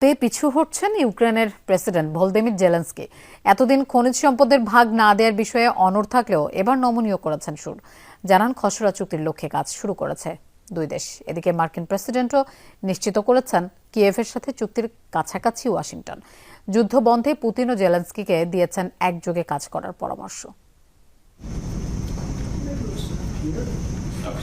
পিছু হটছেন ইউক্রেনের president Volodymyr Zelensky. এতদিন খনিজ সম্পদের ভাগ না দেওয়ার বিষয়ে অনড় থাকলেও এবার নমনীয় করেছেন সুর। জানান খসড়া চুক্তির লক্ষ্যে কাজ শুরু করেছে দুই দেশ। এদিকে মার্কিন প্রেসিডেন্টও নিশ্চিত করেছেন কিয়েভের সাথে চুক্তির কাছাকাছি ওয়াশিংটন। যুদ্ধ বন্ধে পুতিন ও জেলেনস্কিকে দিয়েছেন একযোগে কাজ করার পরামর্শ।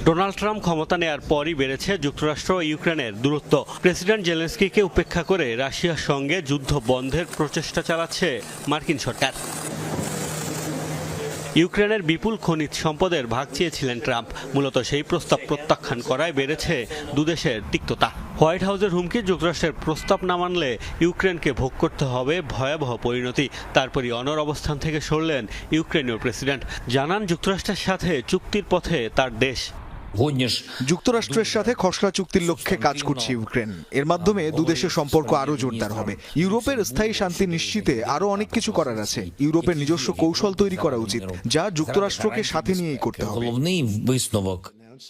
ডোনাল্ড ট্রাম্প ক্ষমতা নেয়ার পরই বেড়েছে যুক্তরাষ্ট্র ও ইউক্রেনের দূরত্ব। প্রেসিডেন্ট জেলেনস্কিকে উপেক্ষা করে রাশিয়ার সঙ্গে যুদ্ধ বন্ধের প্রচেষ্টা চালাচ্ছে মার্কিন সরকার। ইউক্রেনের বিপুল খনিজ সম্পদের ভাগ চেয়েছিলেন ট্রাম্প। মূলত সেই প্রস্তাব প্রত্যাখ্যান করায় বেড়েছে দুদেশের তিক্ততা। হোয়াইট হাউসের হুমকি, যুক্তরাষ্ট্রের প্রস্তাব না মানলে ইউক্রেনকে ভোগ করতে হবে ভয়াবহ পরিণতি। তারপরই অনড় অবস্থান থেকে সরলেন ইউক্রেনীয় প্রেসিডেন্ট। জানান যুক্তরাষ্ট্রের সাথে চুক্তির পথে তার দেশ। যুক্তরাষ্ট্রের সাথে খসড়া চুক্তির লক্ষ্যে কাজ করছে ইউক্রেন। এর মাধ্যমে দুদেশের সম্পর্ক আরো জোরদার হবে। ইউরোপের স্থায়ী শান্তি নিশ্চিতে আরো অনেক কিছু করার আছে। ইউরোপের নিজস্ব কৌশল তৈরি করা উচিত, যা যুক্তরাষ্ট্রকে সাথে নিয়েই করতে হবে।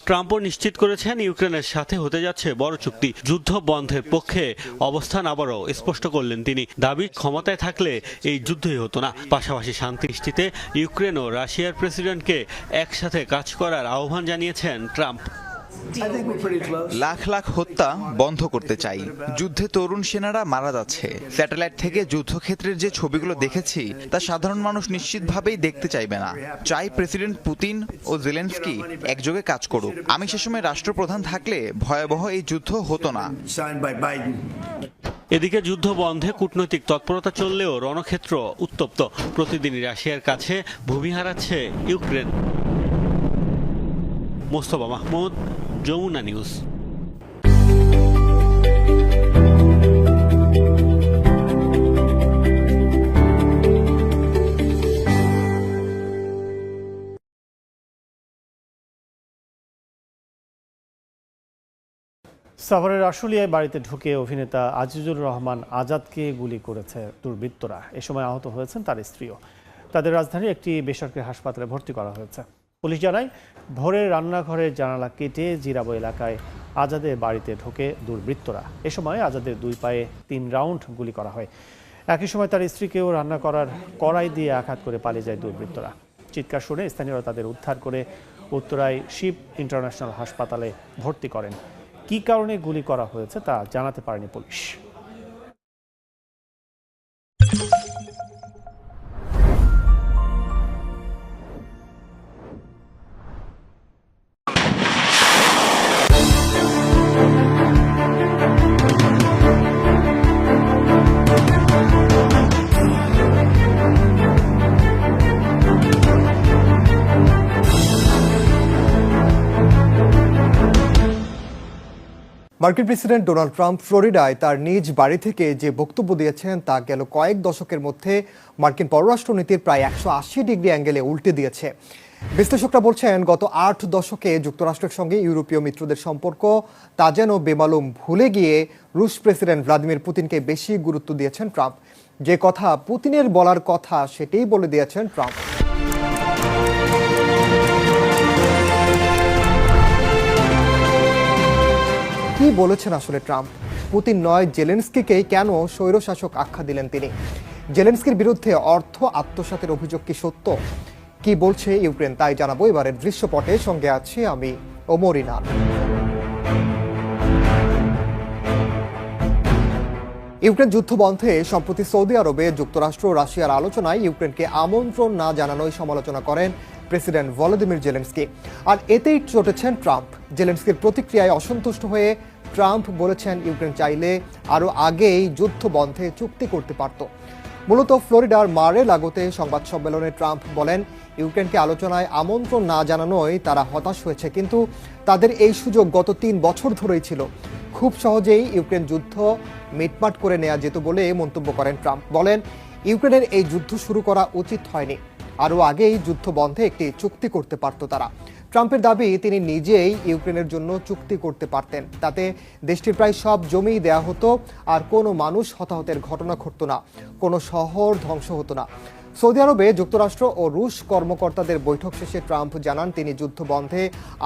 ট্রাম্পও নিশ্চিত করেছেন ইউক্রেনের সাথে হতে যাচ্ছে বড় চুক্তি। যুদ্ধ বন্ধের পক্ষে অবস্থান আবারও স্পষ্ট করলেন তিনি। দাবি, ক্ষমতায় থাকলে এই যুদ্ধই হতো না। পাশাপাশি শান্তি নিশ্চিতে ইউক্রেন ও রাশিয়ার প্রেসিডেন্টকে একসাথে কাজ করার আহ্বান জানিয়েছেন ট্রাম্প। লাখ লাখ হত্যা বন্ধ করতে চাই। যুদ্ধে তরুণ সেনারা মারা যাচ্ছে। স্যাটেলাইট থেকে যুদ্ধক্ষেত্রের যে ছবিগুলো দেখেছি তা সাধারণ মানুষ নিশ্চিতভাবেই দেখতে চাইবে না। চাই প্রেসিডেন্ট পুতিন ও জেলেনস্কি একযোগে কাজ করুক। আমি সে সময় রাষ্ট্রপ্রধান থাকলে ভয়াবহ এই যুদ্ধ হতো না। এদিকে যুদ্ধ বন্ধে কূটনৈতিক তৎপরতা চললেও রণক্ষেত্র উত্তপ্ত। প্রতিদিনই রাশিয়ার কাছে ভূমি হারাচ্ছে ইউক্রেন। মোস্তফা মাহমুদ, যমুনা নিউজ। সাভারের আশুলিয়ায় বাড়িতে ঢুকে অভিনেতা আজিজুর রহমান আজাদকে গুলি করেছে দুর্বৃত্তরা। এ সময় আহত হয়েছেন তার স্ত্রীও। তাদের রাজধানীর একটি বেসরকারি হাসপাতালে ভর্তি করা হয়েছে। পুলিশ জানায়, ভোরে রান্নাঘরের জানালা কেটে জিরাবো এলাকায় আজাদের বাড়িতে ঢোকে দুর্বৃত্তরা। এ সময় আজাদের দুই পায়ে 3 রাউন্ড গুলি করা হয়। একই সময় তার স্ত্রীকেও রান্না করার কড়াই দিয়ে আঘাত করে পালিয়ে যায় দুর্বৃত্তরা। চিৎকার শুনে স্থানীয়রা তাদের উদ্ধার করে উত্তরায় শিব ইন্টারন্যাশনাল হাসপাতালে ভর্তি করেন। কী কারণে গুলি করা হয়েছে তা জানাতে পারেনি পুলিশ। মার্কিন প্রেসিডেন্ট ডোনাল্ড ট্রাম্প ফ্লোরিডায় তার নিজ বাড়ি থেকে যে বক্তব্য দিয়েছেন তা গেল কয়েক দশকের মধ্যে মার্কিন পররাষ্ট্রনীতির প্রায় 180 ডিগ্রি অ্যাঙ্গেলে উল্টে দিয়েছে। বিশ্লেষকরা বলছেন, গত 8 দশকে যুক্তরাষ্ট্রের সঙ্গে ইউরোপীয় মিত্রদের সম্পর্ক তা যেন বেমালুম ভুলে গিয়ে রুশ প্রেসিডেন্ট ভ্লাদিমির পুতিনকে বেশি গুরুত্ব দিয়েছেন ট্রাম্প। যে কথা পুতিনের বলার কথা সেটাই বলে দিয়েছেন ট্রাম্প। কি বলেছেন আসলে ট্রাম্প? পুতিন নয়, জেলেনস্কিকেই কেন স্বৈরশাসক আখ্যা দিলেন তিনি? জেলেনস্কির বিরুদ্ধে অর্থ আত্মসাতের অভিযোগ কি সত্য? কি বলছে ইউক্রেন, তাই জানাবো এবারের দৃশ্যপটে। সঙ্গে আছি আমি, ওমর ইনান। ইউক্রেন যুদ্ধ বন্ধে সম্প্রতি সৌদি আরবে যুক্তরাষ্ট্র ও রাশিয়ার আলোচনায় ইউক্রেনকে আমন্ত্রণ না জানানোই সমালোচনা করেন প্রেসিডেন্ট ভলোদিমির জেলেনস্কি। আর এতেই চটেছেন ট্রাম্প। জেলেনস্কির প্রতিক্রিয়ায় অসন্তুষ্ট হয়ে ট্রাম্প বলেছেন, ইউক্রেন চাইলে আরও আগেই যুদ্ধ বন্ধে চুক্তি করতে পারত। মূলত ফ্লোরিডার মারে লাগোতে সংবাদ সম্মেলনে ট্রাম্প বলেন, ইউক্রেনকে আলোচনায় আমন্ত্রণ না জানানোয় তারা হতাশ হয়েছে, কিন্তু তাদের এই সুযোগ গত 3 বছর ধরেই ছিল। খুব সহজেই ইউক্রেন যুদ্ধ মিটমাট করে নেওয়া যেত বলে মন্তব্য করেন ট্রাম্প। বলেন, ইউক্রেনের এই যুদ্ধ শুরু করা উচিত হয়নি, আরও আগেই যুদ্ধ বন্ধে একটি চুক্তি করতে পারত তারা। ট্রাম্পের দাবি, তিনি নিজেই ইউক্রেনের জন্য চুক্তি করতে পারতেন। তাতে দেশটির প্রায় সব জমি দেয়া হতো, আর কোনো মানুষ হতাহতের ঘটনা ঘটত না, কোনো শহর ধ্বংস হতো না। সৌদি আরবে যুক্তরাষ্ট্র ও রুশ কর্মকর্তাদের বৈঠক শেষে ট্রাম্প জানান, তিনি যুদ্ধ বন্ধে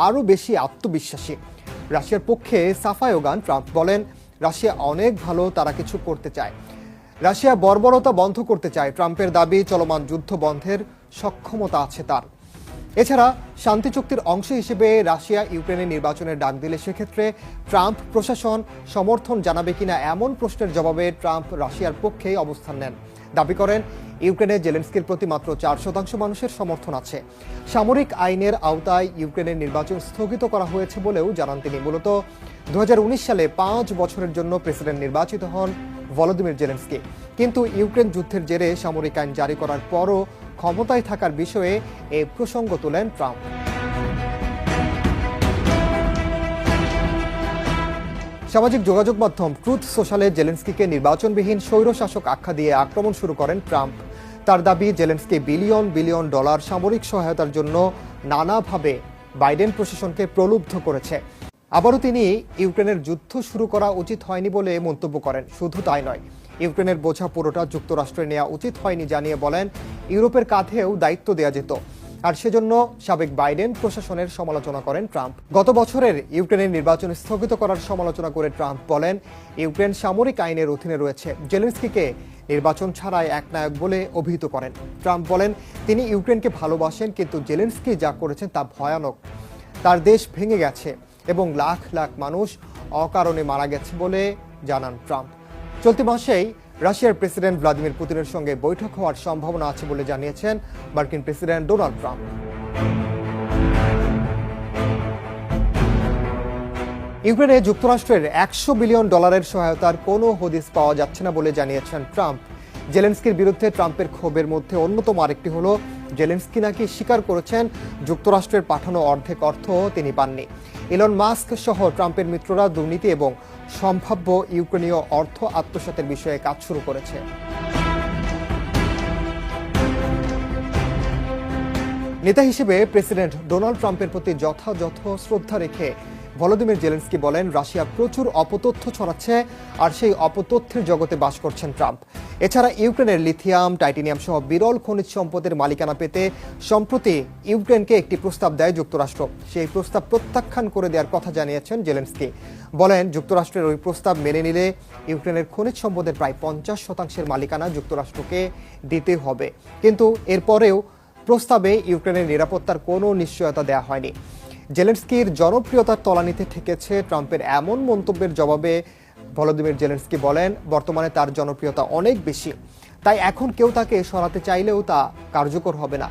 আরও বেশি আত্মবিশ্বাসী। রাশিয়ার পক্ষে সাফাইও গান ট্রাম্প বলেন, রাশিয়া অনেক ভালো, তারা কিছু করতে চায়। রাশিয়া বর্বরতা বন্ধ করতে চায়। ট্রাম্পের দাবি চলমান যুদ্ধ বন্ধের সক্ষমতা আছে তার। এছাড়া শান্তি চুক্তির অংশ হিসেবে রাশিয়া ইউক্রেনের নির্বাচনের ডাক দিলে সেক্ষেত্রে ট্রাম্প প্রশাসন সমর্থন জানাবে কিনা এমন প্রশ্নের জবাবে ট্রাম্প রাশিয়ার পক্ষেই অবস্থান নেন। দাবি করেন ইউক্রেনে জেলেনস্কির প্রতি মাত্র 4% মানুষের সমর্থন আছে। সামরিক আইনের আওতায় ইউক্রেনের নির্বাচন স্থগিত করা হয়েছে বলেও জানান তিনি। মূলত 2019 সালে 5 বছরের জন্য প্রেসিডেন্ট নির্বাচিত হন ভলোদিমির জেলেনস্কি, কিন্তু ইউক্রেন যুদ্ধের জেরে সামরিক আইন জারি করার পরও ক্ষমতায় থাকার বিষয়ে এই প্রসঙ্গ তোলেন ট্রাম্প। সামাজিক যোগাযোগ মাধ্যম ট্রুথ সোশ্যালে জেলেনস্কিকে নির্বাচনবিহীন স্বৈরশাসক আখ্যা দিয়ে আক্রমণ শুরু করেন ট্রাম্প। তার দাবি জেলেনস্কি বিলিয়ন বিলিয়ন ডলার সামরিক সহায়তার জন্য নানাভাবে বাইডেন প্রশাসনকে প্রলুব্ধ করেছে। আবারও তিনি ইউক্রেনের যুদ্ধ শুরু করা উচিত হয়নি বলে মন্তব্য করেন। শুধু তাই নয়, ইউক্রেনের বোঝা পুরোটা যুক্তরাষ্ট্রের নেওয়া উচিত হয়নি জানিয়ে বলেন ইউরোপের কাঁধেও দায়িত্ব দেওয়া যেত, আর সেজন্য সাবেক বাইডেন প্রশাসনের সমালোচনা করেন ট্রাম্প। গত বছরের ইউক্রেনের নির্বাচন স্থগিত করার সমালোচনা করে ট্রাম্প বলেন ইউক্রেন সামরিক আইনের অধীনে রয়েছে। জেলেনস্কিকে নির্বাচন ছাড়াই একনায়ক বলে অভিহিত করেন। ট্রাম্প বলেন তিনি ইউক্রেনকে ভালোবাসেন, কিন্তু জেলেনস্কি যা করেছেন তা ভয়ানক। তার দেশ ভেঙে গেছে এবং লাখ লাখ মানুষ অকারণে মারা গেছে বলে জানান ট্রাম্প। চলতি মাসেই রাশিয়ার প্রেসিডেন্ট ভ্লাদিমির পুতিনের সঙ্গে বৈঠক হওয়ার সম্ভাবনা আছে বলে জানিয়েছেন মার্কিন প্রেসিডেন্ট ডোনাল্ড ট্রাম্প। ইউক্রেনে যুক্তরাষ্ট্রের $100 বিলিয়ন সহায়তার কোনো হদিস পাওয়া যাচ্ছে না বলে জানিয়েছেন ট্রাম্প। জেলেনস্কির বিরুদ্ধে ট্রাম্পের ক্ষোভের মধ্যে অন্যতম আরেকটি হলো জেলেনস্কি নাকি স্বীকার করেছেন যুক্তরাষ্ট্রের পাঠানো অর্ধেক অর্থ তিনি পাননি। ইলন মাস্ক সহ ট্রাম্পের মিত্ররা দুর্নীতি এবং সম্ভাব্য ইউক্রেনীয় অর্থ আত্মসাতের বিষয়ে কাজ শুরু করেছে। নেতা হিসেবে প্রেসিডেন্ট ডোনাল্ড ট্রাম্পের প্রতি যথাযথ শ্রদ্ধা রেখে ভলোদিমির জেলেনস্কি বলেন রাশিয়া প্রচুর অপতথ্য ছড়াচ্ছে, আর সেই অপতথ্যের জগতে বাস করছেন ট্রাম্প। এছাড়া ইউক্রেনের লিথিয়াম, টাইটেনিয়াম সহ বিরল খনিজ সম্পদের মালিকানা পেতে সম্প্রতি ইউক্রেনকে একটি প্রস্তাব দেয় যুক্তরাষ্ট্র। সেই প্রস্তাব প্রত্যাখ্যান করে দেওয়ার কথা জানিয়েছেন জেলেনস্কি। বলেন যুক্তরাষ্ট্রের ওই প্রস্তাব মেনে নিলে ইউক্রেনের খনিজ সম্পদের প্রায় 50% মালিকানা যুক্তরাষ্ট্রকে দিতে হবে, কিন্তু এরপরেও প্রস্তাবে ইউক্রেনের নিরাপত্তার কোনো নিশ্চয়তা দেওয়া হয়নি। জেলেনস্কির জনপ্রিয়তার তলানিতে ঠেকেছে ট্রাম্পের এমন মন্তব্যের জবাবে ভলোদিমির জেলেনস্কি বলেন বর্তমানে তার জনপ্রিয়তা অনেক বেশি, তাই এখন কেউ তাকে সরাতে চাইলেও তা কার্যকর হবে না।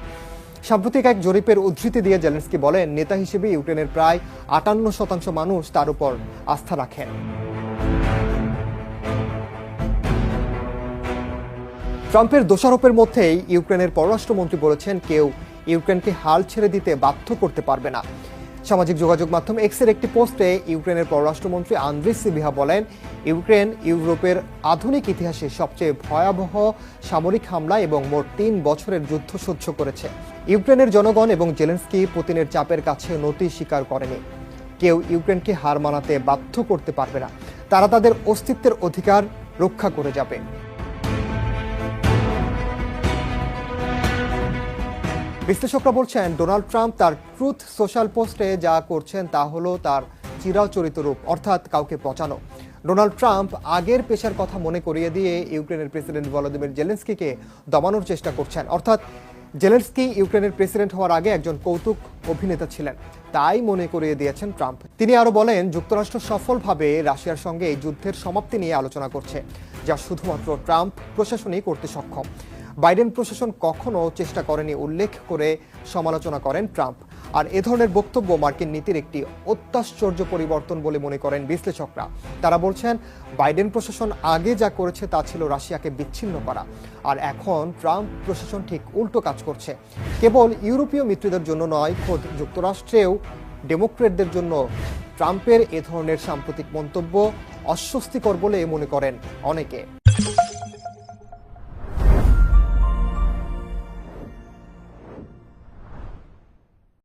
সাম্প্রতিক এক জরিপের উদ্ধৃতি দিয়ে জেলেনস্কি বলেন নেতা হিসেবে ইউক্রেনের প্রায় 58% মানুষ তার উপর আস্থা রাখেন। ট্রাম্পের দোষারোপের মধ্যেই ইউক্রেনের পররাষ্ট্রমন্ত্রী বলেছেন কেউ ইউক্রেনকে হাল ছেড়ে দিতে বাধ্য করতে পারবে না। সামাজিক যোগাযোগ মাধ্যম এক্সের একটি পোস্টে ইউক্রেনের পররাষ্ট্রমন্ত্রী আন্দ্রি সিবিহা বলেন ইউক্রেন ইউরোপের আধুনিক ইতিহাসে সবচেয়ে ভয়াবহ সামরিক হামলা এবং মোট 3 বছরের যুদ্ধ সহ্য করেছে। ইউক্রেনের জনগণ এবং জেলেনস্কি পুতিনের চাপের কাছে নতি স্বীকার করেনি। কেউ ইউক্রেনকে হার মানাতে বাধ্য করতে পারবে না, তারা তাদের অস্তিত্বের অধিকার রক্ষা করে যাবে। বিশ্লেষকরা বলছেন ডোনাল্ড ট্রাম্প তার ট্রুথ সোশ্যাল পোস্টে যা করছেন তা হলো তার চিরাচরিত রূপ, অর্থাৎ কাউকে পচানো। ডোনাল্ড ট্রাম্প আগের পেশার কথা মনে করিয়ে দিয়ে ইউক্রেনের প্রেসিডেন্ট ভলোদিমির জেলেনস্কিকে দমানোর চেষ্টা করছেন, অর্থাৎ জেলেনস্কি ইউক্রেনের প্রেসিডেন্ট হওয়ার আগে একজন কৌতুক অভিনেতা ছিলেন, তাই মনে করিয়ে দিয়েছেন ট্রাম্প। তিনি আরো বলেন যুক্তরাষ্ট্র সফলভাবে রাশিয়ার সঙ্গে এই যুদ্ধের সমাপ্তি নিয়ে আলোচনা করছে, যা শুধুমাত্র ট্রাম্প প্রশাসনই করতে সক্ষম। বাইডেন প্রশাসন কখনো চেষ্টা করেনি উল্লেখ করে সমালোচনা করেন ট্রাম্প। আর এ ধরনের বক্তব্য মার্কিন নীতির একটি অত্যাশ্চর্য পরিবর্তন বলে মনে করেন বিশ্লেষকরা। তারা বলছেন বাইডেন প্রশাসন আগে যা করেছে তা ছিল রাশিয়াকে বিচ্ছিন্ন করা, আর এখন ট্রাম্প প্রশাসন ঠিক উল্টো কাজ করছে। কেবল ইউরোপীয় মিত্রদের জন্য নয়, খোদ যুক্তরাষ্ট্রেও ডেমোক্রেটদের জন্য ট্রাম্পের এ ধরনের সাম্প্রতিক মন্তব্য অস্বস্তিকর বলে মনে করেন অনেকে।